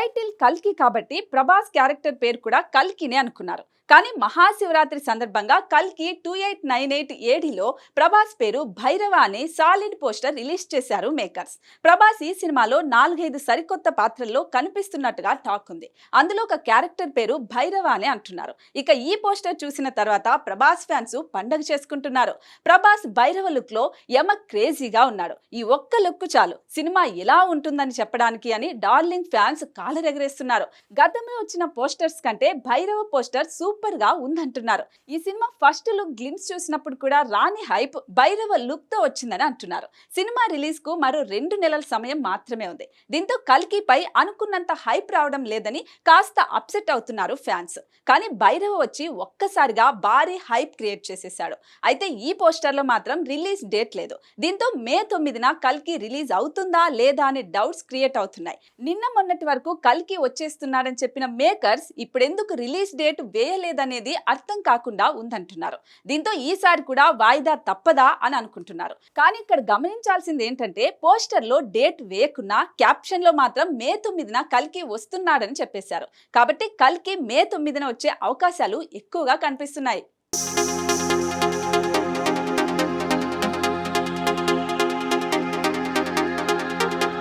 Title కల్కి కాబట్టి Prabhas character పేరు కూడా కల్కినే అనుకున్నారు. కానీ మహాశివరాత్రి సందర్భంగా కల్కి 2898 ఏడీలో ప్రభాస్ పేరు భైరవ అనే సాలిడ్ పోస్టర్ రిలీజ్ చేశారు మేకర్స్. ప్రభాస్ ఈ సినిమాలో 4-5 సరికొత్త పాత్రల్లో కనిపిస్తున్నట్టుగా టాక్ ఉంది. అందులో ఒక క్యారెక్టర్ పేరు భైరవ అని అంటున్నారు. ఇక ఈ పోస్టర్ చూసిన తర్వాత ప్రభాస్ ఫ్యాన్స్ పండగ చేసుకుంటున్నారు. ప్రభాస్ భైరవ లుక్ లో యమ క్రేజీగా ఉన్నాడు. ఈ ఒక్క లుక్ చాలు సినిమా ఎలా ఉంటుందని చెప్పడానికి అని డార్లింగ్ ఫ్యాన్స్ కాలరెగరేస్తున్నారు. గతంలో వచ్చిన పోస్టర్స్ కంటే భైరవ పోస్టర్ సూపర్ గా ఉందంటున్నారు. ఈ సినిమా ఫస్ట్ లుక్ గ్లిమ్స్ చూసినప్పుడు కూడా రాని హైప్ భైరవ లుక్ తో వచ్చిందని అంటున్నారు. సినిమా రిలీజ్ కు మరో 2 నెలల సమయం మాత్రమే ఉంది. దీంతో కల్కిపై అనుకున్నంత హైప్ రావడం లేదని కాస్త అప్సెట్ అవుతున్నారు ఫ్యాన్స్. కానీ భైరవ వచ్చి ఒక్కసారిగా భారీ హైప్ క్రియేట్ చేసేసాడు. అయితే ఈ పోస్టర్ లో మాత్రం రిలీజ్ డేట్ లేదు. దీంతో మే 9న కల్కి రిలీజ్ అవుతుందా లేదా అనే డౌట్స్ క్రియేట్ అవుతున్నాయి. నిన్న మొన్నటి వరకు కల్కి వచ్చేస్తున్నాడని చెప్పిన మేకర్స్ ఇప్పుడెందుకు రిలీజ్ డేట్ వేయలేదనేది అర్థం కాకుండా ఉందంటున్నారు. దీంతో ఈసారి కూడా వాయిదా తప్పదా అని అనుకుంటున్నారు. కానీ ఇక్కడ గమనించాల్సింది ఏంటంటే పోస్టర్ లో డేట్ వేయకున్నా క్యాప్షన్ లో మాత్రం మే 9న కల్కి వస్తున్నాడని చెప్పేశారు. కాబట్టి కల్కి మే 9న వచ్చే అవకాశాలు ఎక్కువగా కనిపిస్తున్నాయి.